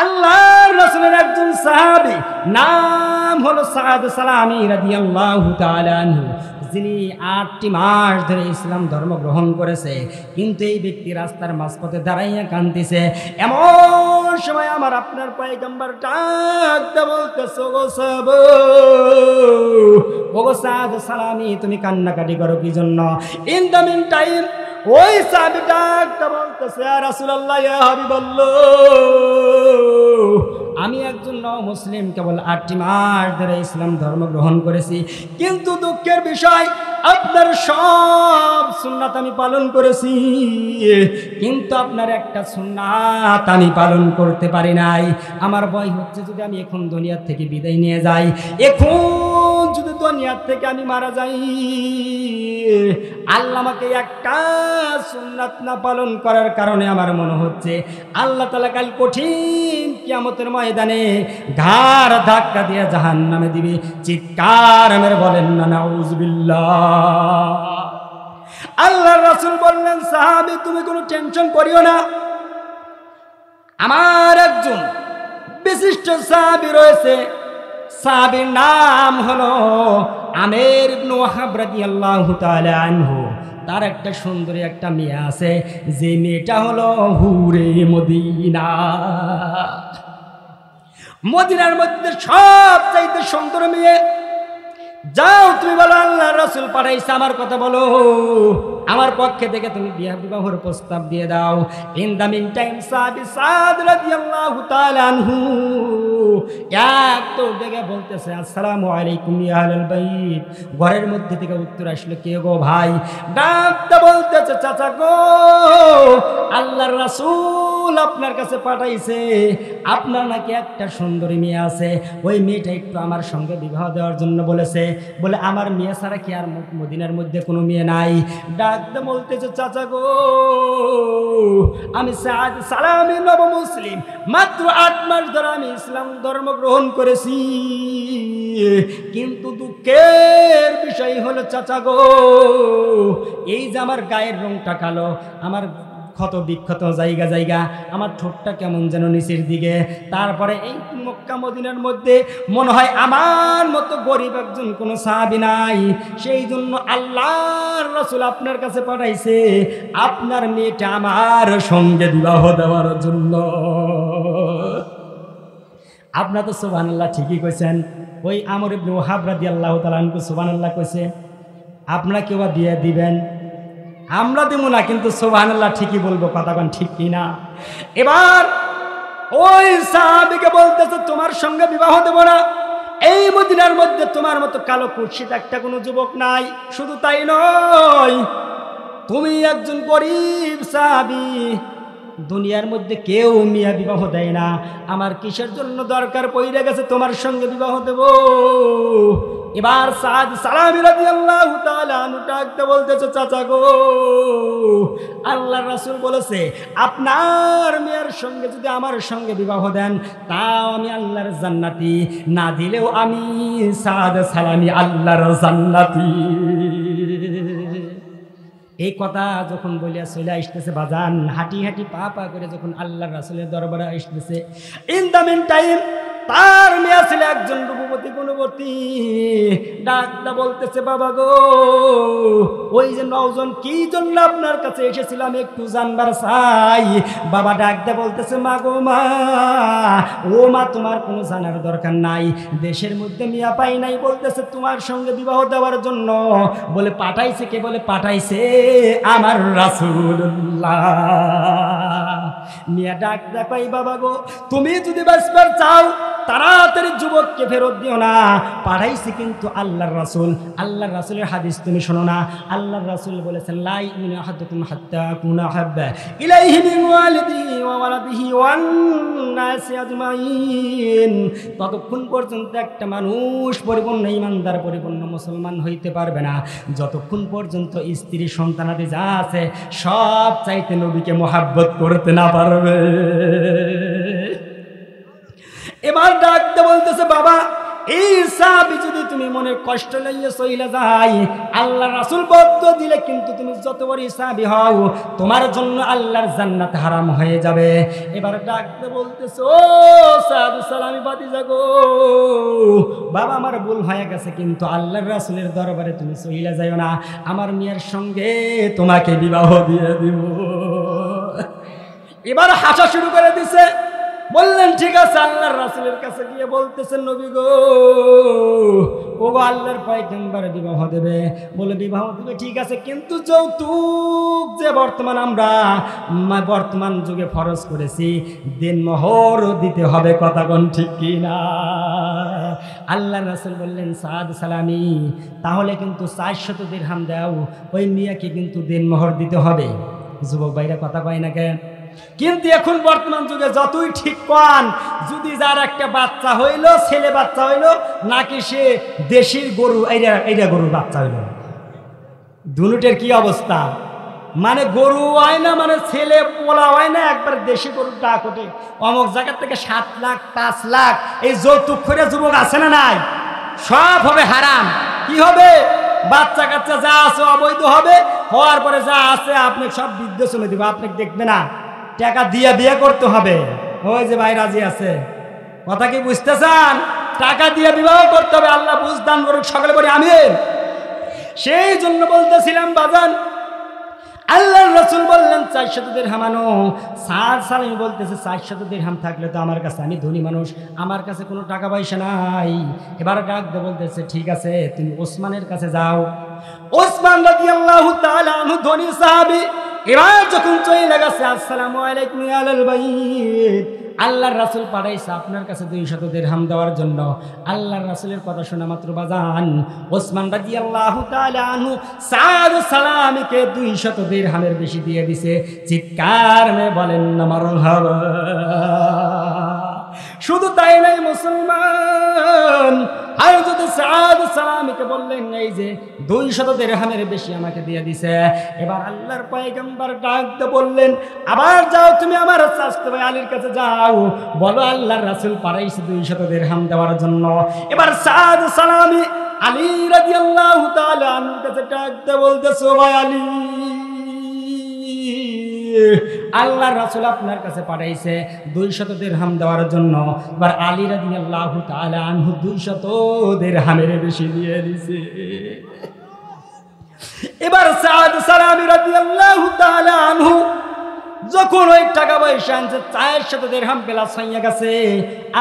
আল্লাহর রাসূলের একজন সাহাবী, নাম হলো সাদ সালামী রাদিয়াল্লাহু তাআলা আনহু, যিনি 8টি মাস ধরে ইসলাম ধর্ম গ্রহণ করেছে। কিন্তু এই ব্যক্তি রাস্তার মাঝপথে দাঁড়াইয়া কাঁদতেছে। এমন সময় আমার আপনার পয়গম্বর ডাকতে বলতেছে, ওগো সাদ সালামী, তুমি কান্নাকাটি করো কি জন্য? ইন দ্য মিন টাইম ওই সাহাবী ডাকতে বলতেছে, ইয়া রাসূলুল্লাহ, ইয়া হাবিবাল্লাহ, আমি একজন মুসলিম, কেবল 8টি মাস ধরে ইসলাম ধর্ম গ্রহণ করেছি, কিন্তু দুঃখের বিষয় আপনার সব সুন্নাত আমি পালন করেছি, কিন্তু আপনার একটা সুন্নাত আমি পালন করতে পারি নাই। আমার ভয় হচ্ছে যদি আমি এখন দুনিয়ার থেকে বিদায় নিয়ে যাই, এখন যদি দুনিয়ার থেকে আমি মারা যাই, আল্লাহ আমাকে একটা সুন্নাত না পালন করার কারণে আমার মনে হচ্ছে আল্লাহ তাআলা কাল কঠিন কিয়ামতের ময়দানে ঘাড় ধাক্কা দিয়ে জাহান্নামে দিবে। চিৎকার মেরে বলেন না নাউযুবিল্লাহ। আল্লাহর রাসূল বললেন, সাহাবী তুমি কোনো টেনশন করিও না, আমার একজন বিশিষ্ট সাহাবী রয়েছে, সাহাবীর নাম হলো আমের ইবনে ওয়াহাব রাদিয়াল্লাহু তাআলা আনহু। তার একটা সুন্দরী একটা মেয়ে আছে, যে মেয়েটা হলো হুরে মদিনা। মদিনার মধ্যে সবচাইতে সুন্দর মেয়ে। যাও তুমি বলো আল্লাহর রাসূল পাঠাইছে, আমার কথা বলো, আমার পক্ষে থেকে তুমি বিবাহের প্রস্তাব দিয়ে দাও। ইন দ্য মিন টাইম সাহাবী সাদ রাদিয়াল্লাহু তাআলা আনহু এক তো দেখে বলতেছে, আসসালামু আলাইকুম ইয়া আহলাল বাইত। ঘরের মধ্যে থেকে উত্তর আসলো, কে গো ভাই? ডাকতে বলতেছে, চাচা গো, আল্লাহর রাসূল আপনার কাছে পাঠাইছে, আপনার নাকি একটা সুন্দরী মেয়ে আছে, ওই মেয়েটা একটু আমার সঙ্গে বিবাহ দেওয়ার জন্য বলেছে। বলে আমার মেয়ে ছাড়া কি আর মদিনার মধ্যে কোনো মেয়ে নাই? ডাকতে বলতেছে, চাচা গো, আমি সাদ সালামী নব মুসলিম, মাত্র 8 মাস ধরে আমি ইসলাম ধর্ম গ্রহণ করেছি, কিন্তু দুঃখের বিষয় হলো চাচা গো, এই যে আমার গায়ের রংটা কালো, আমার ক্ষত বিক্ষত জায়গা জায়গা, আমার ঠোঁটটা কেমন যেন নিচের দিকে, তারপরে এই মক্কা মদিনার মধ্যে মনে হয় আমার মতো গরিব একজন কোনো সাহাবী নাই, সেই জন্য আল্লাহর রাসূল আপনার কাছে পাঠাইছে আপনার মেয়েটা আমার সঙ্গে বিবাহ দেওয়ার জন্য। আপনার তো সুবহানাল্লাহ ঠিকই কইছেন। ওই আমর ইবনে ওয়াহাব রাদিয়াল্লাহু তাআলা আনহু সুবহানাল্লাহ কইছে, আপনারা কেউ বিয়ে দিবেন? আমরা দেব না, কিন্তু সুবহানাল্লাহ ঠিকই বলবো, কথা কোন ঠিক কি না? এবার ওই সাহাবীকে বলতেছে, তোমার সঙ্গে বিবাহ দেব না, এই মদিনার মধ্যে তোমার মতো কালো কুৎসিত একটা কোনো যুবক নাই। শুধু তাই নয়, তুমি একজন গরিব সাহাবী, দুনিয়ার মধ্যে কেউ মিয়া বিবাহ দেয় না, আমার কিসের জন্য দরকার পড়ে গেছে তোমার সঙ্গে বিবাহ দেব? এবার সাদ সালামী রাদিয়াল্লাহু তাআলা আনহু ডাকতে বলতেছে, চাচা গো, আল্লাহর রাসূল বলেছে আপনার মেয়ের সঙ্গে যদি আমার সঙ্গে বিবাহ দেন, তাও আমি আল্লাহর জান্নাতি, না দিলেও আমি সাদ সালামী আল্লাহর জান্নাতি। এই কথা যখন বলিয়া চলে আসতেছে বাজান, হাঁটি হাঁটি পা পা করে যখন আল্লাহর রাসূলের দরবারে আসতেছে, ইন দ্য মিন টাইম তার মেয়ে ছিল একজন রূপবতী গুণবতী। ডাকটা বলতেছে, বাবা গো, ওই যে 9 জন কি জন্য আপনার কাছে এসেছিলাম একটু জানবার চাই। বাবা ডাকটা বলতেছে, মা গো মা, ও মা, তোমার কোনো জানার দরকার নাই, দেশের মধ্যে মিয়া পাই নাই, বলতেছে তোমার সঙ্গে বিবাহ দেওয়ার জন্য। বলে পাঠাইছে কে? বলে পাঠাইছে আমার রাসূলুল্লাহ। মিয়া ডাক দেখাই, বাবা গো, তুমি যদি বাঁচবার চাও তাড়াতাড়ি যুবককে ফেরত দিও না, পাঠাইছি কিন্তু আল্লাহর রাসূল। আল্লাহর রাসূলের হাদিস তুমি শোনো না, আল্লাহর রাসূল বলেছেন, লা ইউমিনু আহাদুকুম হাত্তা আকুনা হাব্বা ইলাইহি মিন ওয়ালিদিহি ওয়া ওয়ালাদিহি ওয়ান নাসি আজমাইন। ততক্ষণ পর্যন্ত একটা মানুষ পরিপূর্ণ ঈমানদার, পরিপূর্ণ মুসলমান হইতে পারবে না, যতক্ষণ পর্যন্ত স্ত্রী সন্তানাদি যা আছে সব চাইতে নবীকে মহাব্বত করতে না পারবে। এবার ডাকতে বলতেছে, বাবা এই সাহাবী যদি তুমি মনের কষ্ট লইয়া চইলা যাই, আল্লাহ রাসূল বদদুয়া দিলে কিন্তু তুমি যত বড় সাহাবী হও তোমার জন্য আল্লাহর জান্নাত হারাম হয়ে যাবে। এবার ডাকতে বলতেছে, ও সাদু সালামি ভাতিজা গো, বাবা আমার ভুল হয়ে গেছে, কিন্তু আল্লাহর রাসূলের দরবারে তুমি চইলা যাইও না, আমার মেয়ের সঙ্গে তোমাকে বিবাহ দিয়ে দিব। এবার হাসা শুরু করে দিছে। বললেন ঠিক আছে। আল্লাহর রাসূলের কাছে গিয়ে বলতেছেন, নবী গো, ও গো আল্লাহর পয়গম্বর বিবাহ দেবে। বলে বিবাহ দেবে, ঠিক আছে, কিন্তু যৌতুক যে আমরা বর্তমান যুগে ফরজ করেছি, দিনমোহর দিতে হবে, কথা কোন ঠিক কি না? আল্লাহর রাসূল বললেন, সাদ সালামি, তাহলে কিন্তু 400 দিরহাম দাও, ওই মিয়াকে কিন্তু দিনমোহর দিতে হবে। যুবক ভাইরা কথা কয় না কেন? কিন্তু এখন বর্তমান যুগে যতই ঠিক পান, যদি যার একটা বাচ্চা হইল, ছেলে বাচ্চা হইল, নাকি সে দেশির গরু, এইটা গরুর বাচ্চা হইল, দুনুটের কি অবস্থা? মানে গরু হয় না, মানে ছেলে পোলা হয় না, একবার দেশি গরুর ডাক ওঠে, অমুক জায়গার থেকে 7 লাখ 5 লাখ এই যৌতুক করে যুবক আছে না নাই? সব হবে হারাম। কি হবে? বাচ্চা কাচ্চা যা আছে অবৈধ হবে, হওয়ার পরে যা আছে আপনি সব বৃদ্ধাশ্রমে দিব, আপনি দেখবে না, টাকা দিয়ে বিয়ে করতে হবে। ওই যে ভাই রাজি আছে, কথা কি বুঝতেছেন? টাকা দিয়ে বিবাহ করতে হবে। আল্লাহ বুঝ দান করুক, সকলে বলি আমিন। সেই জন্য বলতেছিলাম বাজান, আল্লাহর রাসূল বললেন 400 দিরহাম আনো। সাদ সালামি বলতেছে, 400 দিরহাম থাকলে তো আমার কাছে, আমি ধনী মানুষ, আমার কাছে কোনো টাকা পয়সা নাই। এবার ডাক দিয়ে বলতেছে, ঠিক আছে, তুমি ওসমানের কাছে যাও। ওসমান রাদিয়াল্লাহু তাআলা আনহু ধনী সাহাবী। এবার যখন চলে গেছে, আসসালামু আলাইকুম ইয়া আহলাল বাইত, আল্লাহর রাসূল পাঠাইছে আপনার কাছে 200 দিরহাম দেওয়ার জন্য। আল্লাহর রাসূলের কথা শোনা মাত্র বাজান ওসমান রাদিয়াল্লাহু তাআলা আনহু সাদ সালামিকে 200 দিরহামের বেশি দিয়ে দিছে। চিৎকার মে বলেন না মারহাবা। শুধু তাই নাই মুসলমান, হযরত সাদ সালামিকে বললেন, এই যে 200 দিরহামের বেশি আমাকে দিয়ে দিছে। এবার আল্লাহর পয়গম্বর ডাকতে বললেন, আবার যাও তুমি আমার চাচা ভাই আলীর কাছে যাও, বলো আল্লাহর রাসূল পাঠাইছে 200 দিরহাম দেওয়ার জন্য। এবার সাদ সালামি আলী রাদিয়াল্লাহু তাআলা আনহুর কাছে ডাকতে বলতেছে, ভাই আলী, আল্লাহর রাসূল আপনার কাছে পাঠাইছে 200 দিরহাম দেওয়ার জন্য। এবার আলী রাদিয়াল্লাহু তাআলা আনহু 200 দিরহামের বেশি দিয়ে দিছে। এবার সাদ সালামি রাদিয়াল্লাহু তাআলা আনহু যখন ওই টাকা পয়সা আনছে, 400 দিরহাম প্লাস হইয়া গেছে।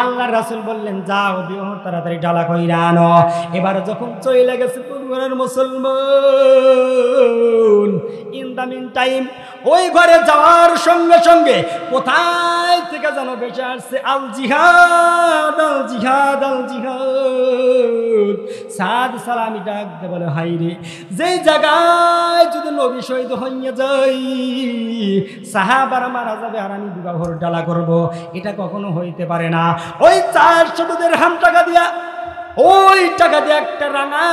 আল্লাহর রাসূল বললেন, যাও বিবাহ তাড়াতাড়ি ডালা কইরা আনো। এবার যখন চলে গেছে পরিবারের মুসলমান, ইন দ্য মিন টাইম ওই ঘরে যাওয়ার সঙ্গে সঙ্গে কোথায় থেকে যেন বেঁচে আসছে, আল জিহাদ আল জিহাদ আল জিহাদ। সাদ সালামি ডাক দে বলে, হাই রে, যেই জায়গায় যদি নবী শহীদ হইয়া যাই, সাহাবারা মারা যাবে, আর আমি বিবাহর ডালা করব, এটা কখনো হইতে পারে না। ওই 400 দিরহাম টাকা দিয়া, ওই টাকা দিয়ে একটা রাঙা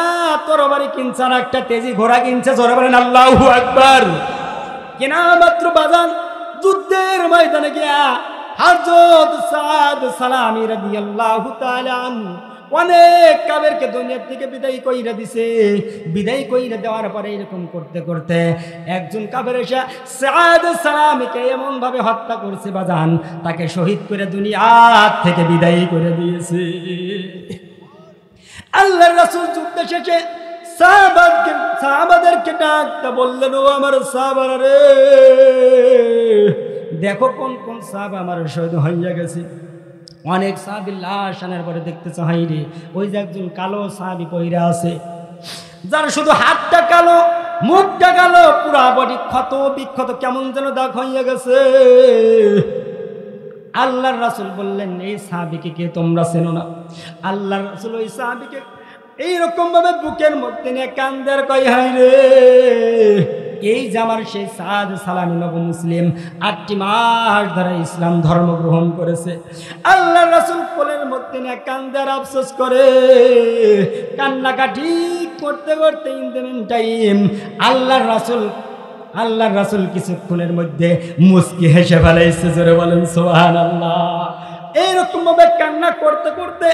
তরবারি কিনছে, আর একটা তেজি ঘোড়া কিনছে। জোরে বলেন আল্লাহু আকবার। কেনা মাত্র বাজান যুদ্ধের ময়দানে গিয়া হযরত সাদ সালামি রাদিয়াল্লাহু তাআলা আনহু অনেক কাফেরকে দুনিয়া থেকে বিদায় কইরা দিছে। বিদায় কইরা দেওয়ার পরে এরকম করতে করতে একজন কাফের এসে সাদ সালামিকে এমন ভাবে হত্যা করছে বাজান, তাকে শহীদ করে দুনিয়া থেকে বিদায় করে দিয়েছে। আল্লাহর রাসূল যুদ্ধ শেষে সাহাবাদেরকে ডাকতে বললেন, ও আমার সাহাবারা রে, দেখো কোন কোন সাহাবা আমার শহীদ হইয়া গেছে। অনেক সাহাবী লাশ আনার পরে দেখতেছে, হাই রে, ওই যে একজন কালো সাহাবী পইরা আছে, যার শুধু হাতটা কালো, মুখটা কালো, পুরা বডি ক্ষত বিক্ষত, কেমন যেন দাগ হইয়া গেছে। আল্লাহর রাসূল বললেন, এই সাহাবীকে কে তোমরা চেনো না? আল্লাহর রাসূল ওই সাহাবীকে এইরকম ভাবে বুকের মধ্যে নিয়ে কান্দার কই, হাই রে, এই যে আমার সেই সাদ সালামি নব মুসলিম 8টি মাস ধরে ইসলাম ধর্ম গ্রহণ করেছে। আল্লাহর রাসূল কোলের মধ্যে নিয়ে কান্দার আফসোস করে, কান্নাকাটি করতে করতে ইন দ্য মিন টাইম আল্লাহর রাসূল কিছুক্ষণের মধ্যে মুস্কি হেসে ফেলাইছে। জোরে বলেন সুবহানাল্লাহ। এইরকম ভাবে কান্না করতে করতে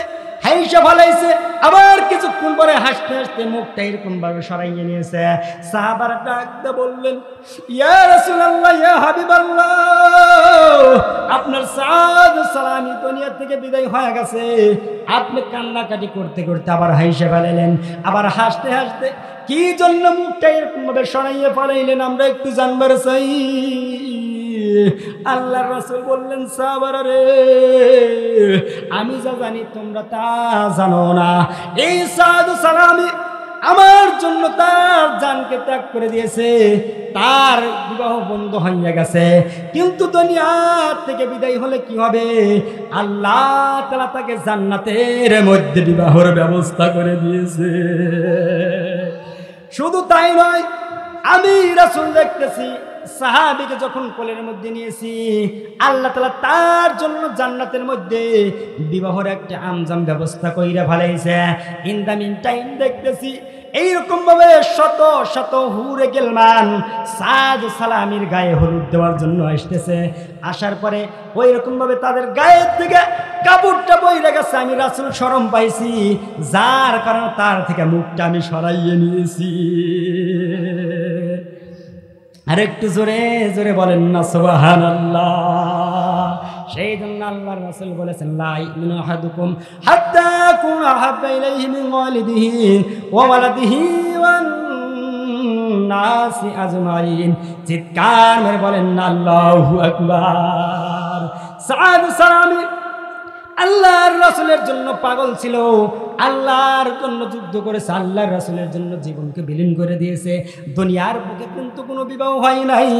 হাই হাইসা ফলাইছে। আবার কিছুক্ষণ পরে হাসতে হাসতে মুখটা এরকম ভাবে সরাইয়ে নিয়েছে। সাহাবারা ডাকতে বললেন, ইয়া রাসূলুল্লাহ, ইয়া হাবিবাল্লাহ, আপনার সাদ সালামি দুনিয়া থেকে বিদায় হয়ে গেছে। আপনি কান্নাকাটি করতে করতে আবার হাইসা ফেলাইলেন, আবার হাসতে হাসতে কি জন্য মুখটা এরকম ভাবে সরাইয়ে ফেলাইলেন, আমরা একটু জানবার চাই। আল্লাহর রাসূল বললেন, সাহাবারা রে, আমি যা জানি তোমরা তা জানো না। এই সাদ সালামি আমার জন্য তার জানকে ত্যাগ করে দিয়েছে, তার বিবাহ বন্ধ হয়ে গেছে, কিন্তু দুনিয়া থেকে বিদায় হলে কি হবে? আল্লাহ তাআলা তাকে জান্নাতের মধ্যে বিবাহের ব্যবস্থা করে দিয়েছে। শুধু তাই নয়, আমি রাসূল দেখতেছি সাহাবীকে যখন কোলের মধ্যে নিয়েছি, আল্লাহ তাআলা তার জন্য জান্নাতের মধ্যে বিবাহের একটা আমজাম ব্যবস্থা কইরা ফেলাইছে। ইন দ্য মিন টাইম দেখতেছি এইরকম ভাবে শত শত হুরে গেলমান সাদ সালামির গায়ে হলুদ দেওয়ার জন্য আসতেছে। আসার পরে ওই রকম ভাবে তাদের গায়ের থেকে কাপড়টা বইরে গেছে। আমি রাসূল শরম পাইছি, যার কারণে তার থেকে মুখটা আমি সরাইয়ে নিয়েছি। আর একটু জোরে জোরে বলেন না সুবহানাল্লাহ। সেই জন্য আল্লাহর রাসূল বলেছেন, লা ইউমিনু আহাদুকুম হাত্তা কুনা হাব্বা ইলাইহি মিন ওয়ালিদিহি ওয়া ওয়ালাদিহি ওয়ান নাসি আজমাইন। চিৎকার মেরে বলেন না আল্লাহু আকবার। সাদ সালামি আল্লাহর রাসূলের জন্য পাগল ছিল, আল্লাহর জন্য যুদ্ধ করেছে, আল্লাহর রাসূলের জন্য জীবনকে বিলীন করে দিয়েছে। দুনিয়ার বুকে কিন্তু কোনো বিবাহ হয় নাই,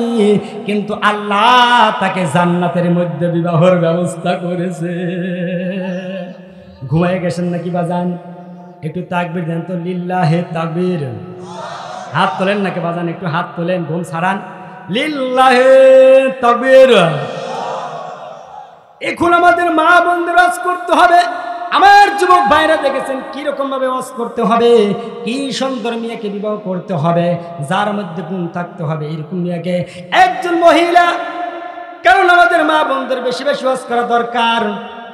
কিন্তু আল্লাহ তাকে জান্নাতের মধ্যে বিবাহের ব্যবস্থা করেছে। ঘুমায় গেছেন নাকি বাজান? একটু তাকবীর দেন তো, লিল্লাহে তাকবীর। হাত তোলেন নাকি বাজান? একটু হাত তোলেন, ঘুম ছাড়ান। লিল্লাহে তাকবীর। এখন আমাদের মা বোনদের ওয়াজ করতে হবে। আমার যুবক ভাইরা দেখেছেন কিরকম ভাবে ওয়াজ করতে হবে, কি সুন্দর মেয়েকে বিবাহ করতে হবে, যার মধ্যে গুণ থাকতে হবে, এরকম মেয়েকে একজন মহিলা। কারণ আমাদের মা বোনদের বেশি বেশি ওয়াজ করা দরকার।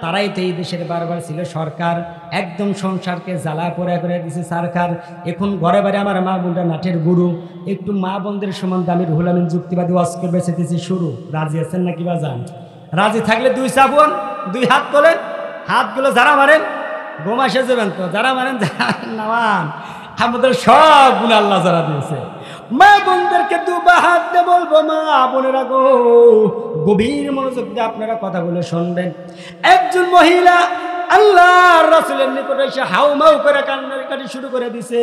তারাই তো এই দেশের বারবার ছিল সরকার, একদম সংসারকে জ্বালা পোড়া করে দিছে সরকার। এখন ঘরে বাড়ি আমার মা বোনরা নাটের গুরু। একটু মা বোনদের সম্বন্ধে আমি রুহুল আমিন যুক্তিবাদী ওয়াজ করবে সেতেছি শুরু। রাজি আছেন নাকি বাজান? রাজি থাকলে দুই চাপুন, দুই হাত তোলেন, হাতগুলো যারা মারেন ঘুম আসে যাবেন তো, যারা মারেন নামান। আমাদের সব গুণ আল্লাহ যারা দিয়েছে। মা বোনদেরকে দুবা হাত দিয়ে বলবো, মা বোনেরা গো, গভীর মনোযোগ দিয়ে আপনারা কথাগুলো শুনবেন। একজন মহিলা আল্লাহর রাসূলের নিকটে এসে হাউমাউ করে কান্নাকাটি শুরু করে দিছে।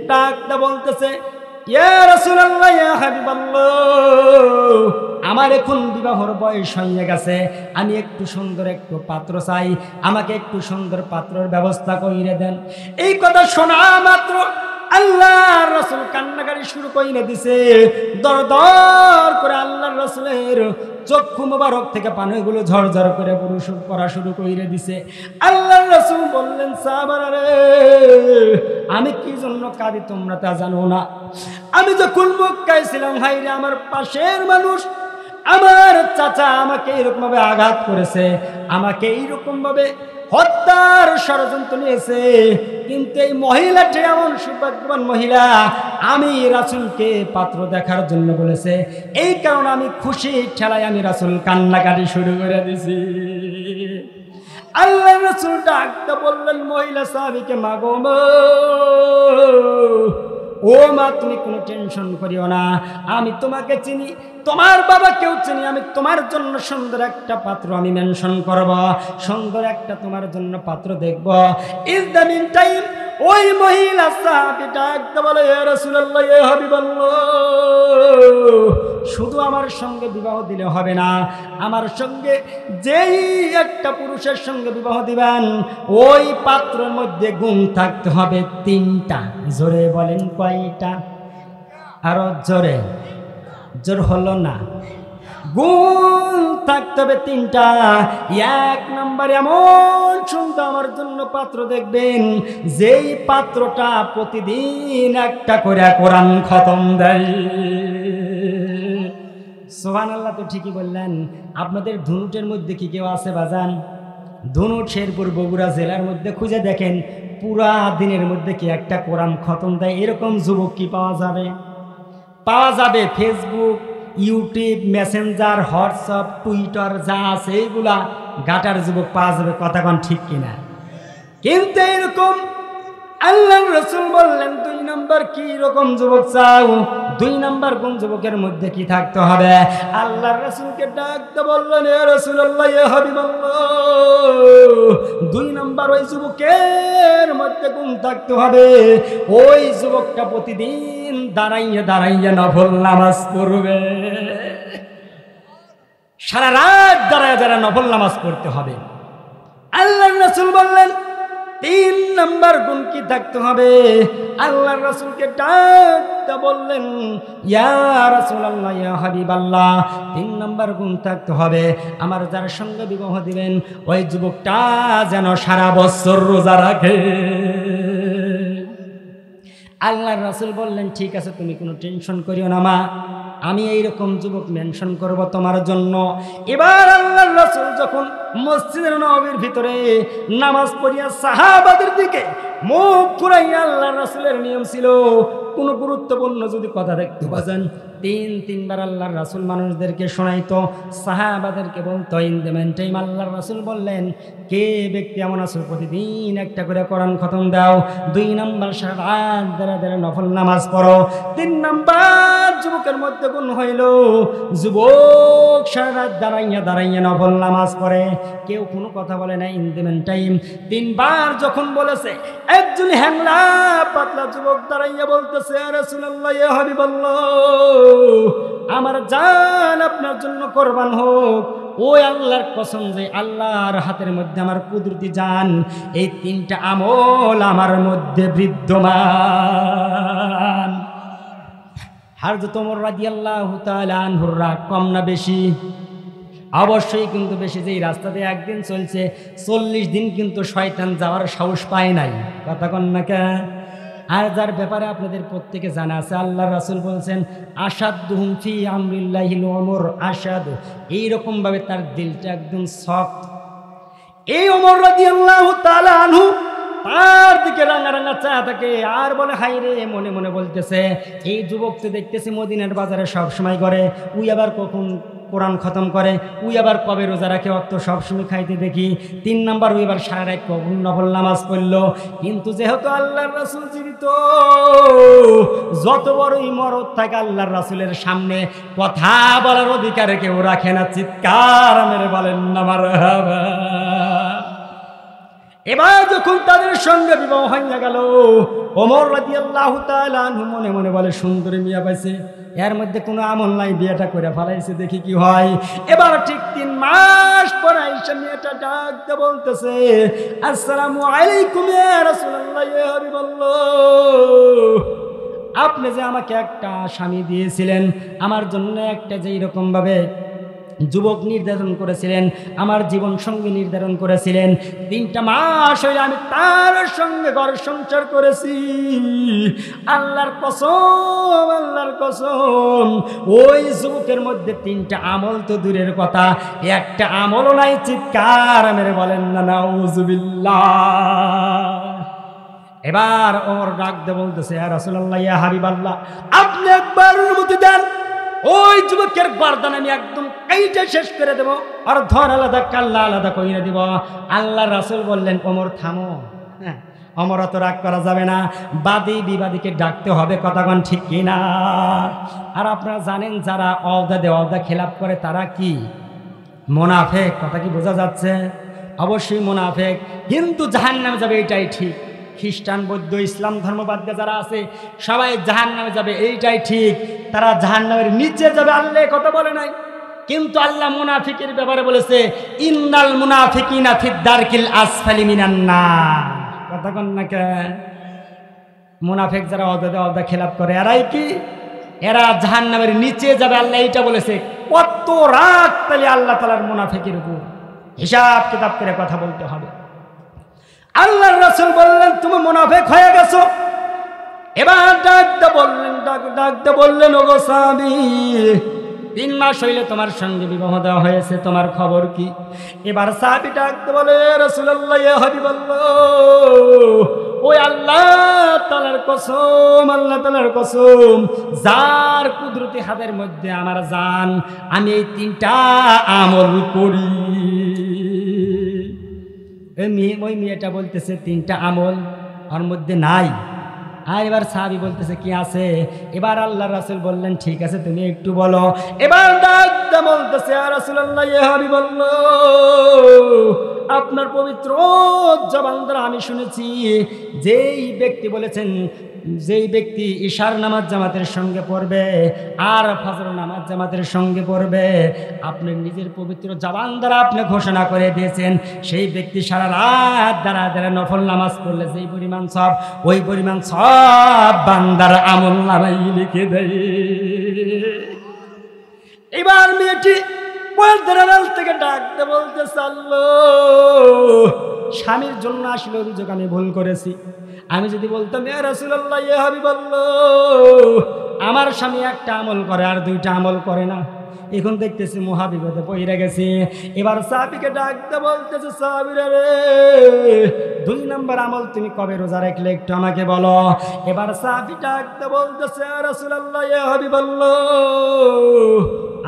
ডাকটা বলতেছে, ইয়া রাসূলুল্লাহ, ইয়া হাবিবাল্লাহ, আমার এখন বিবাহর বয়স হয়ে গেছে, আমি একটু সুন্দর একটু পাত্র চাই, আমাকে একটু সুন্দর পাত্রের ব্যবস্থা কইরে দেন। এই কথা শোনা মাত্র আল্লাহর রাসূল কান্নাকাটি শুরু কইরে দিছে। দর দর করে আল্লাহর রাসূলের চক্ষু মোবারক থেকে পানিগুলো ঝরঝর করে পড়া শুরু কইরে দিছে। আল্লাহর রাসূল বললেন, সাহাবারা রে, আমি কি জন্য কাঁদি তোমরা তা জানো না? আমি যখন মক্কায় ছিলাম, হায়রে আমার পাশের মানুষ, আমার চাচা আমাকে এরকম ভাবে আঘাত করেছে, আমাকে এইরকম ভাবে হত্যার ষড়যন্ত্র নিয়েছে, কিন্তু এই মহিলাটি এমন সৌভাগ্যবান মহিলা, আমি রাসূলকে পাত্র দেখার জন্য বলেছে, এই কারণে আমি খুশি ঠেলায় আমি রাসূল কান্নাকাটি শুরু করে দিছি। আল্লাহ রাসূল ডাকতে বললেন মহিলা সাহাবীকে, মাগো মা, ও মা, তুমি কোনো টেনশন করিও না, আমি তোমাকে চিনি, তোমার বাবাকেও চিনি, আমি তোমার জন্য সুন্দর একটা পাত্র আমি মেনশন করব, সুন্দর একটা তোমার জন্য পাত্র দেখব। ইন দ্য মিন টাইম ওই মহিলা সাহাবী ডাকতে বলে, ইয়া রাসূলুল্লাহ, ইয়া হাবিবাল্লাহ, শুধু আমার সঙ্গে বিবাহ দিলে হবে না, আমার সঙ্গে যেই একটা পুরুষের সঙ্গে বিবাহ দিবেন, ওই পাত্রের মধ্যে গুণ থাকতে হবে 3টা। জোরে বলেন কয়টা? আরো জোরে। জোর হলো না। গুণ থাকতে হবে 3টা। 1 নম্বরে এমন সুন্দর আমার জন্য পাত্র দেখবেন, যেই পাত্রটা প্রতিদিন একটা করে কোরআন খতম দেয়। সুবহানাল্লাহ। তো ঠিকই বললেন। আপনাদের ধুনুটের মধ্যে কি কেউ আছে বাজান? ধনুট শেরপুর বগুড়া জেলার মধ্যে খুঁজে দেখেন পুরা দিনের মধ্যে কি একটা কোরআন খতম দেয় এরকম যুবক কি পাওয়া যাবে? পাওয়া যাবে। Facebook, YouTube, Messenger, WhatsApp, Twitter যা আছে এইগুলা গাটার যুবক পাওয়া যাবে, কথা কোন ঠিক কিনা? কিন্তু এরকম আল্লাহর রাসূল বললেন 2 নম্বর কি রকম যুবক চাও? 2 নম্বর কোন যুবকের মধ্যে কি থাকতে হবে? আল্লাহর রাসূলকে ডাকতে বললেন, ইয়া রাসূলুল্লাহ, ইয়া হাবিবাল্লাহ, 2 নম্বর ওই যুবকের মধ্যে কোন থাকতে হবে? ওই যুবকটা প্রতিদিন দাঁড়াইয়া দাঁড়াইয়া নফল নামাজ পড়বে। সারা রাত দাঁড়ায় দাঁড়ায় নফল নামাজ পড়তে হবে। আল্লাহর রাসূল বললেন 3 নম্বর গুণ কি থাকতে হবে? আল্লাহর রাসূলকে ডাকতে বললেন, ইয়া রাসূলুল্লাহ, ইয়া হাবিবাল্লাহ, 3 নম্বর গুণ থাকতে হবে, আমার যার সঙ্গে বিবাহ দিবেন ওই যুবকটা যেন সারা বছর রোজা রাখে। আল্লাহর রাসূল বললেন, ঠিক আছে, তুমি কোনো টেনশন করিও না মা, আমি এইরকম যুবক মেনশন করব তোমার জন্য। এবার আল্লাহর রাসূল যখন মসজিদের নববীর ভিতরে নামাজ পড়িয়া সাহাবাদের দিকে মুখ ঘুরাইয়া, আল্লাহর রাসূলের নিয়ম ছিল কোনো গুরুত্বপূর্ণ যদি কথা দেখতে পান 3বার আল্লাহর রাসূল মানুষদেরকে শোনাইতো, সাহাবাদেরকে বলতো ইন দ্য মেন টাইম। আল্লাহর রাসূল বললেন, কে ব্যক্তি এমন আছে প্রতিদিন একটা করে কোরআন খতম দাও, 2 নম্বর সারা রাত দাঁড়া দাঁড়া নফল নামাজ পড়ো, 3 নম্বর যুবকের মধ্যে গুণ হইল যুবক সারা রাত দাঁড়াইয়া দাঁড়াইয়া নফল নামাজ পড়ে। কেউ কোনো কথা বলে না ইন দ্য মেন টাইম। 3বার যখন বলেছে, একজন হ্যাংলা পাতলা যুবক দাঁড়াইয়া বলতেছে, ইয়া রাসূলুল্লাহ, ইয়া হাবিবাল্লাহ, আমার জান আপনার জন্য কোরবান হোক। ওই আল্লাহর কসম যে আল্লাহর হাতের মধ্যে আমার কুদরতি জান, এই 3টা আমল আমার মধ্যে বিদ্যমান। হযরত ওমর রাদিয়াল্লাহু তাআলা আনহুর রাগ কম না বেশি? অবশ্যই কিন্তু বেশি। যেই রাস্তাতে একদিন চলছে 40 দিন কিন্তু শয়তান যাওয়ার সাহস পায় নাই, কথা কন না কে? আর যার ব্যাপারে আপনাদের প্রত্যেকে জানা আছে, আল্লাহর রাসূল বলছেন, আশাদুহুম ফি আমরিল্লাহিল ওমর আশাদ, এইরকম ভাবে তার দিলটা একদম সফট। এই ওমর রাদিয়াল্লাহু তাআলা আনহু তার দিকে রাঙা রাঙা চা থাকে আর বলে, হাই রে, মনে মনে বলতেছে, এই যুবক তো দেখতেছি মদিনার বাজারে সব সময় করে, উই আবার কখন কোরআন খতম করে, উই আবার কবে রোজা রাখে, অত সবসময় খাইতে দেখি। 3 নম্বর উই আবার সারা রাত কখন নফল নামাজ পড়ল। কিন্তু যেহেতু আল্লাহর রাসূল জীবিত, যত বড়ই মরদ থাকে আল্লাহর রাসূলের সামনে কথা বলার অধিকার কেউ রাখে না। চিৎকার মেরে বলেন না মারহাবা। এবার যখন তাদের সঙ্গে বিবাহ হয়ে গেল, ওমর রাদিয়াল্লাহু তাআলা আনহু মনে মনে বলে, সুন্দরী মিয়া পাইছে, এর মধ্যে কোনো আমল নাই, বিয়েটা করে ফেলাইছে, দেখি কি হয়। এবার ঠিক 3 মাস পর আয়েশা মেয়েটা ডাকতে বলতেছে, আসসালামু আলাইকুম ইয়া রাসূলুল্লাহ, ইয়া হাবিবাল্লাহ, আপনি যে আমাকে একটা স্বামী দিয়েছিলেন, আমার জন্য একটা যে এরকম ভাবে যুবক নির্ধারণ করেছিলেন, আমার জীবন সঙ্গী নির্ধারণ করেছিলেন, 3টা মাস হইলে আমি তার সঙ্গে ঘর সংসার করেছি। আল্লাহর কসম, আল্লাহর কসম, ওই যুবকের মধ্যে 3টা আমল তো দূরের কথা, একটা আমলও নাই। চিৎকার মেরে বলেন না নাউজুবিল্লাহ। এবার ওমর ডাক দিয়ে বলতেছে, ইয়া রাসূলুল্লাহ, ইয়া হাবিবাল্লাহ, আপনি একবার অনুমতি দেন, ওই যুবকের গর্দান আমি একদম কাইটা শেষ করে দেব, আর ধর আলাদা কাল্লা আলাদা কইরা দিব। আল্লাহর রাসূল বললেন, ওমর থামো। হ্যাঁ, ওমর তো রাগ করা যাবে না, বাদী বিবাদীকে ডাকতে হবে, কথা কোন ঠিক কিনা? আর আপনারা জানেন যারা ওয়াদা খেলাপ করে তারা কি? মুনাফিক। কথা কি বোঝা যাচ্ছে? অবশ্যই মুনাফিক, কিন্তু জাহান্নামে যাবে, এটাই ঠিক। খ্রিস্টান, বৌদ্ধ, ইসলাম ধর্মবাদী যারা আছে সবাই জাহান্নামে যাবে, এইটাই ঠিক। তারা জাহান্নামের নিচে যাবে, আল্লাহ কথা বলে নাই। কিন্তু আল্লাহ মুনাফিকের ব্যাপারে বলেছে, ইন্নাল মুনাফিকিনা ফিদ দারকিল আসফালি মিনান নার। কথা কন না কে? মুনাফিক যারা ওয়াদা খেলাপ করে, এরাই কি? এরা জাহান্নামের নিচে যাবে, আল্লাহ এইটা বলেছে। কত রাগ তাহলে আল্লাহ তাআলার মুনাফিকের উপর, হিসাব কিতাব করে কথা বলতে হবে। আল্লাহর রাসূল বললেন, তুমি মুনাফিক হয়ে গেছো। এবার ডাকতে বললেন, ওগো সাহাবী, 3 মাস হইলে তোমার সঙ্গে বিবাহ দেওয়া হয়েছে, তোমার খবর কি? এবার সাহাবী ডাকতে বলে, রাসূলুল্লাহ ইয়া হাবিবাল্লাহ, ওই আল্লাহ তাআলার কসম, আল্লাহ তাআলার কসম, যার কুদরতি হাতের মধ্যে আমার জান, আমি এই 3টা আমল করি। ওই মেয়েটা বলতেছে 3টা আমল ওর মধ্যে নাই। আর এবার সাহাবী বলতেছে কি আছে? এবার আল্লাহর রাসূল বললেন ঠিক আছে তুমি একটু বলো। এবার ডাকতে বলতেছে, ইয়া রাসূলুল্লাহ ইয়া হাবিবাল্লাহ, আপনার পবিত্র জবান দ্বারা আমি শুনেছি যেই ব্যক্তি বলেছেন, যেই ব্যক্তি ইশার নামাজ জামাতের সঙ্গে পড়বে আর ফজর নামাজ জামাতের সঙ্গে পড়বে, আপনি নিজের পবিত্র জবান দ্বারা আপনি ঘোষণা করে দিয়েছেন সেই ব্যক্তি সারা রাত দ্বারা দ্বারা নফল নামাজ পড়লে যেই পরিমাণ সব, ওই পরিমাণ সব বান্দার আমল নামায় লিখে দেয়। এবার মেয়েটি পর্দার থেকে ডাকতে বলতে চাল্লো, স্বামীর জন্য আসলে অভিযোগ আমি ভুল করেছি। আমি যদি বলতাম ইয়া রাসূলুল্লাহ ইয়া হাবিবাল্লাহ, আমার স্বামী একটা আমল করে আর 2টা আমল করে না, এখন দেখতেছি মহাবিপদে পড়ে গেছি। এবার সাহাবীকে ডাকতে বলতেছে, সাহাবীরা রে, 2 নম্বর আমল তুমি কবে রোজা রাখলে একটু আমাকে বলো। এবার সাহাবী ডাকতে বলতেছে, ইয়া রাসূলুল্লাহ ইয়া হাবিবাল্লাহ,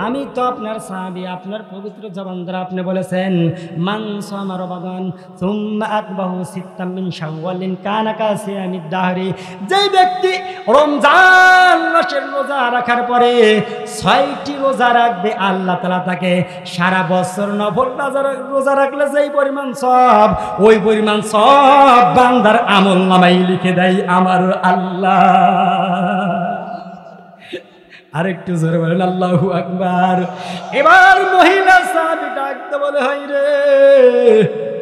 আমি তো আপনার সাহাবী, আপনার পবিত্র জবান দ্বারা আপনি বলেছেন মান সামা রমাদান সুম্মা আতবাহু সিত্তাম মিন শাওয়ালিন কানা কাসিয়ামিদ দাহরি, যে ব্যক্তি রমজান মাসের রোজা রাখার পরে 6টি রোজা রাখবে, আল্লাহ তাআলা তাকে সারা বছর নফল রোজা রাখলে যেই পরিমাণ সব, ওই পরিমাণ সব বান্দার আমল নামায় লিখে দেয় আমার আল্লাহ। আরেকটু জোরে বলেন আল্লাহু আকবার। এবার মহিলা সাহাবী ডাকতে বলে, হাই রে,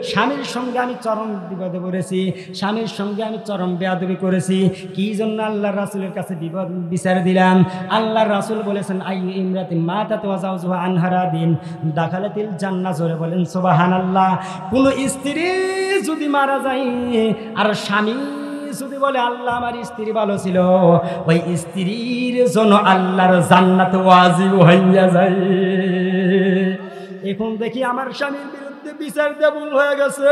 স্বামীর সঙ্গে আমি চরম বিপদে পড়েছি, স্বামীর সঙ্গে আমি চরম বেয়াদবি করেছি, কি জন্য আল্লাহর রাসূলের কাছে বিচার দিলাম। আল্লাহর রাসূল বলেছেন আইয়ু ইমরাতিন মাতাত ওয়া যাওজুহা আনহারাদিন দাখালাতিল জান্নাহ, জোরে বলেন সুবহানাল্লাহ। কোন স্ত্রী যদি মারা যায় আর স্বামী যদি বলে আল্লাহ আমার স্ত্রী ভালো ছিল, ওই স্ত্রীর জন্য আল্লাহর জান্নাত ওয়াজিব হইয়া যায়। এখন দেখি আমার স্বামীর বিরুদ্ধে বিচার দেয়া ভুল হয়ে গেছে।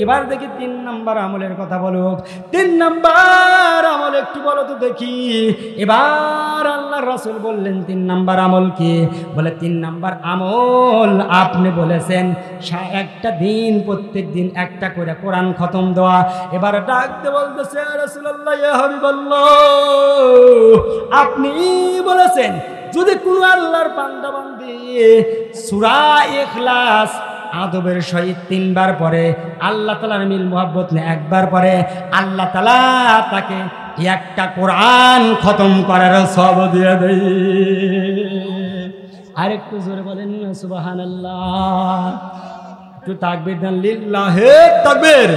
এবার দেখি 3 নম্বর আমলের কথা বলুক। 3 নম্বর আমল একটু বলো তো দেখি। এবার আল্লাহর রাসূল বললেন 3 নম্বর আমল কি? বলে 3 নম্বর আমল আপনি বলেছেন একটা দিন, প্রত্যেক দিন একটা করে কোরআন খতম দেওয়া। এবার ডাকতে বলতেছে, ইয়া রাসূলুল্লাহ ইয়া হাবিবাল্লাহ, আপনি বলেছেন যদি কোনো আল্লাহর বান্দা বান্দি সূরা ইখলাস আদবের সহিত 3 বার পরে, আল্লাহ তাআলার মিল মুহাব্বত নিয়ে 1 বার পরে, আল্লাহ তাআলা তাকে একটা কোরআন খতম করার সওয়াব দিয়ে দেয়। আরেকটু জোরে বলেন সুবহানাল্লাহ। একটু তাকবীর দেন, লিল্লাহি তাকবীর।